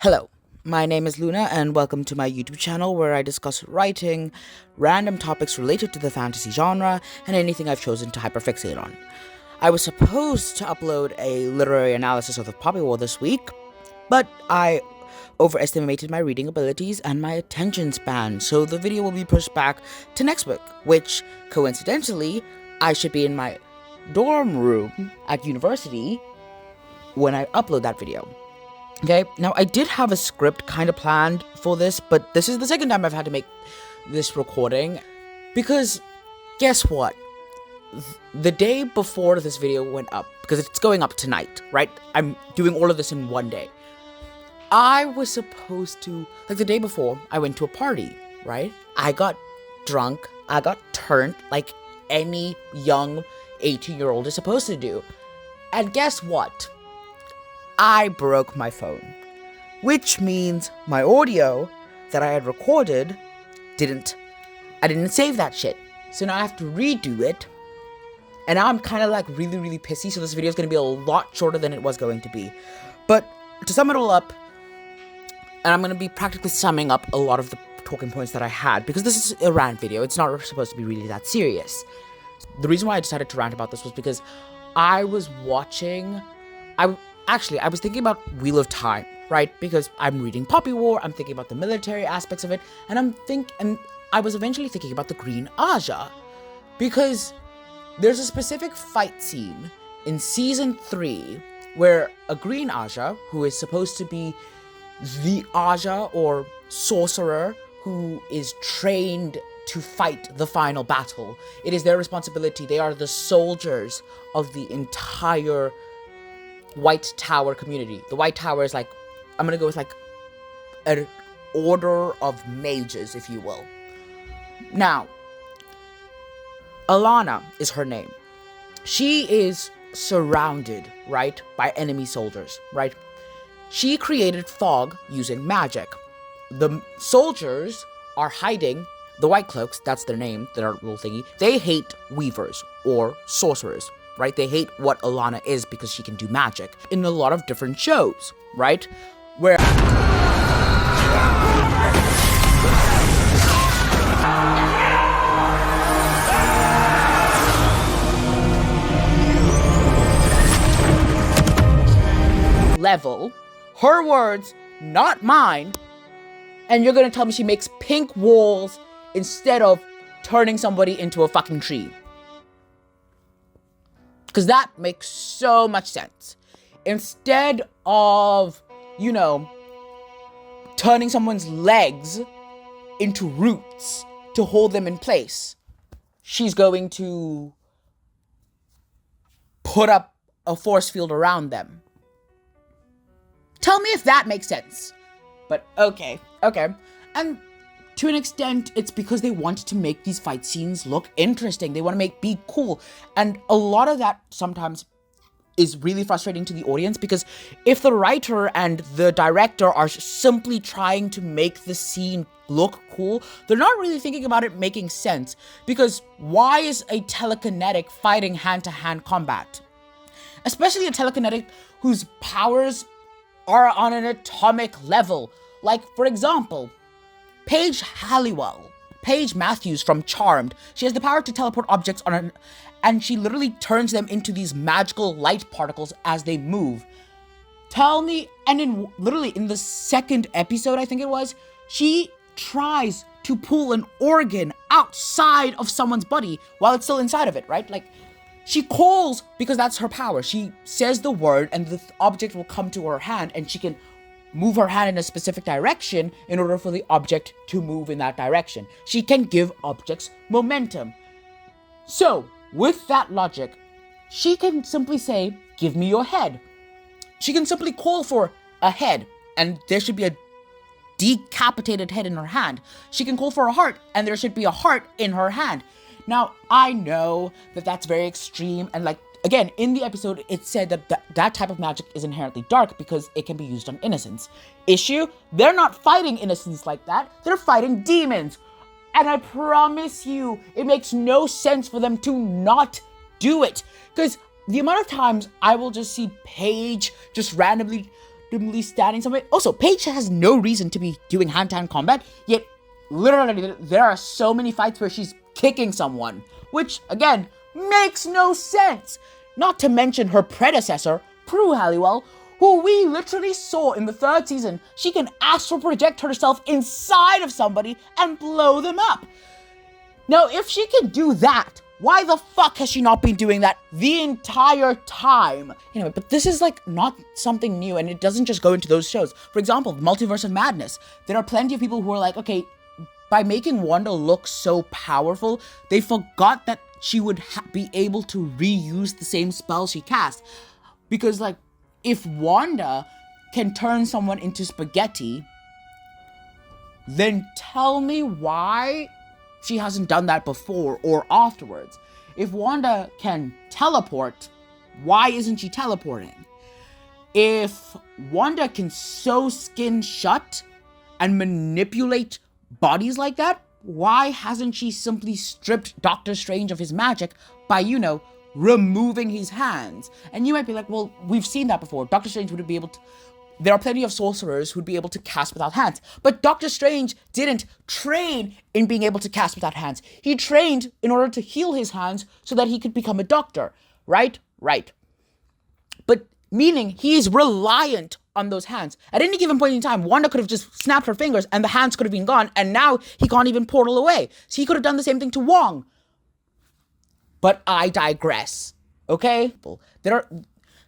Hello, my name is Luna, and welcome to my YouTube channel where I discuss writing, random topics related to the fantasy genre, and anything I've chosen to hyperfixate on. I was supposed to upload a literary analysis of the Poppy War this week, but I overestimated my reading abilities and my attention span, so the video will be pushed back to next week, which, coincidentally, I should be in my dorm room at university when I upload that video. Okay, now I did have a script kind of planned for this, but this is the second time I've had to make this recording, because guess what? The day before this video went up, because it's going up tonight, right? I'm doing all of this in one day. I was supposed to, the day before, I went to a party, right? I got drunk, I got turned like any young 18-year-old is supposed to do. And guess what? I broke my phone, which means my audio that I had recorded I didn't save that shit. So now I have to redo it, and now I'm kind of really pissy, so this video is going to be a lot shorter than it was going to be. But to sum it all up, and I'm going to be practically summing up a lot of the talking points that I had, because this is a rant video, it's not supposed to be really that serious. The reason why I decided to rant about this was because I was watching, I was thinking about Wheel of Time, right? Because I'm reading Poppy War, I'm thinking about the military aspects of it, and I was eventually thinking about the Green Aja, because there's a specific fight scene in season 3 where a Green Aja, who is supposed to be the Aja or sorcerer who is trained to fight the final battle. It is their responsibility. They are the soldiers of the entire White Tower community. The White Tower is I'm gonna go with an order of mages, if you will. Now, Alana is her name. She is surrounded, right, by enemy soldiers, right? She created fog using magic. The soldiers are hiding, the White Cloaks, that's their name, their little thingy, they hate weavers or sorcerers. Right? They hate what Alana is because she can do magic in a lot of different shows, right? Where level, her words, not mine, and you're gonna tell me she makes pink walls instead of turning somebody into a fucking tree. Because that makes so much sense. Instead of, turning someone's legs into roots to hold them in place, she's going to put up a force field around them. Tell me if that makes sense. But okay. And to an extent, it's because they want to make these fight scenes look interesting. They want to be cool. And a lot of that sometimes is really frustrating to the audience, because if the writer and the director are simply trying to make the scene look cool, they're not really thinking about it making sense. Because why is a telekinetic fighting hand-to-hand combat? Especially a telekinetic whose powers are on an atomic level. For example, Paige Matthews from Charmed. She has the power to teleport objects and she literally turns them into these magical light particles as they move. Tell me, and in the second episode, I think it was, she tries to pull an organ outside of someone's body while it's still inside of it, right? She calls, because that's her power. She says the word and the object will come to her hand, and she can move her hand in a specific direction in order for the object to move in that direction. She can give objects momentum. So, with that logic, she can simply say, "Give me your head." She can simply call for a head, and there should be a decapitated head in her hand. She can call for a heart, and there should be a heart in her hand. Now, I know that that's very extreme, and again, in the episode, it said that type of magic is inherently dark because it can be used on innocents. Issue? They're not fighting innocents like that. They're fighting demons. And I promise you, it makes no sense for them to not do it. Because the amount of times I will just see Paige just randomly randomly standing somewhere. Also, Paige has no reason to be doing hand-to-hand combat, yet literally there are so many fights where she's kicking someone, which, again, makes no sense. Not to mention her predecessor, Prue Halliwell, who we literally saw in the 3rd season. She can astral project herself inside of somebody and blow them up. Now, if she can do that, why the fuck has she not been doing that the entire time? Anyway, but this is like not something new, and it doesn't just go into those shows. For example, Multiverse of Madness. There are plenty of people who are like, okay, by making Wanda look so powerful, they forgot that she would be able to reuse the same spells she cast. Because, like, if Wanda can turn someone into spaghetti, then tell me why she hasn't done that before or afterwards. If Wanda can teleport, why isn't she teleporting? If Wanda can sew skin shut and manipulate bodies like that, why hasn't she simply stripped Doctor Strange of his magic by, removing his hands? And you might be like, well, we've seen that before. Doctor Strange wouldn't be able to... There are plenty of sorcerers who'd be able to cast without hands. But Doctor Strange didn't train in being able to cast without hands. He trained in order to heal his hands so that he could become a doctor. Right? Right. But meaning he's reliant on those hands. At any given point in time, Wanda could have just snapped her fingers and the hands could have been gone, and now he can't even portal away. So he could have done the same thing to Wong. But I digress. Okay?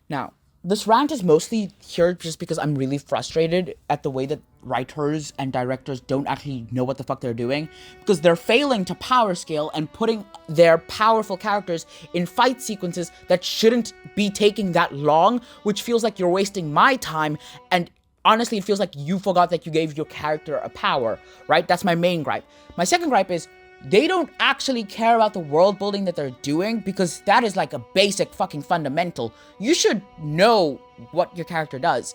Now, this rant is mostly here just because I'm really frustrated at the way that writers and directors don't actually know what the fuck they're doing, because they're failing to power scale and putting their powerful characters in fight sequences that shouldn't be taking that long, which feels like you're wasting my time, and honestly, it feels like you forgot that you gave your character a power, right? That's my main gripe. My second gripe is they don't actually care about the world building that they're doing, because that is like a basic fucking fundamental. You should know what your character does.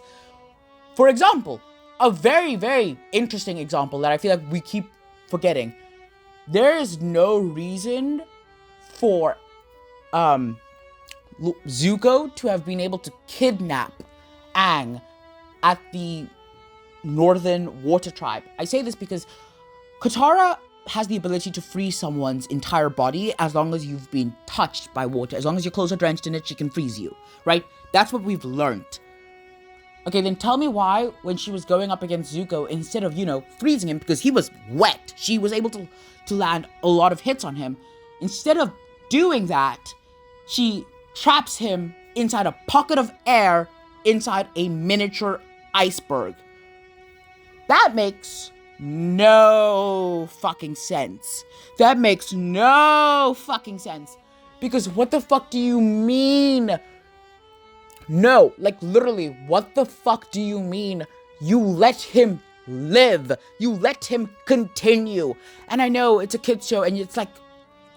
For example, a very, very interesting example that I feel like we keep forgetting. There is no reason for Zuko to have been able to kidnap Aang at the Northern Water Tribe. I say this because Katara has the ability to freeze someone's entire body as long as you've been touched by water. As long as your clothes are drenched in it, she can freeze you, right? That's what we've learned. Okay, then tell me why, when she was going up against Zuko, instead of, freezing him because he was wet, she was able to land a lot of hits on him. Instead of doing that, she traps him inside a pocket of air inside a miniature iceberg. That makes no fucking sense. That makes no fucking sense. Because what the fuck do you mean? No, like literally, what the fuck do you mean? You let him live. You let him continue. And I know it's a kid's show, and it's like,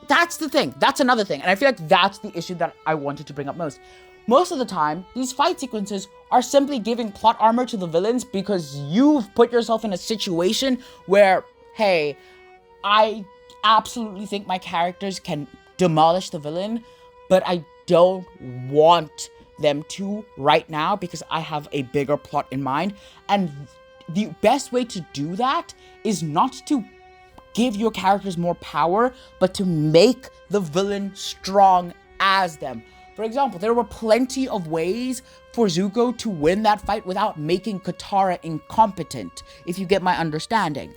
that's the thing. That's another thing. And I feel like that's the issue that I wanted to bring up most. Most of the time, these fight sequences are simply giving plot armor to the villains because you've put yourself in a situation where, hey, I absolutely think my characters can demolish the villain, but I don't want them to right now because I have a bigger plot in mind. And the best way to do that is not to give your characters more power, but to make the villain strong as them. For example, there were plenty of ways for Zuko to win that fight without making Katara incompetent, if you get my understanding.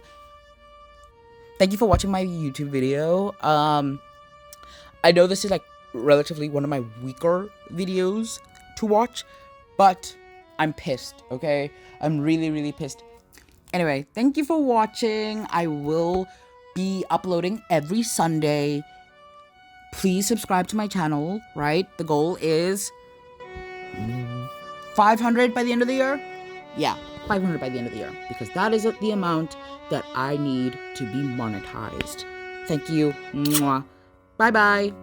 Thank you for watching my YouTube video. I know this is like relatively one of my weaker videos to watch, but I'm pissed, okay? I'm really, really pissed. Anyway, thank you for watching. I will be uploading every Sunday. Please subscribe to my channel, right? The goal is 500 by the end of the year? Yeah, 500 by the end of the year, because that is the amount that I need to be monetized. Thank you. Mwah. Bye-bye.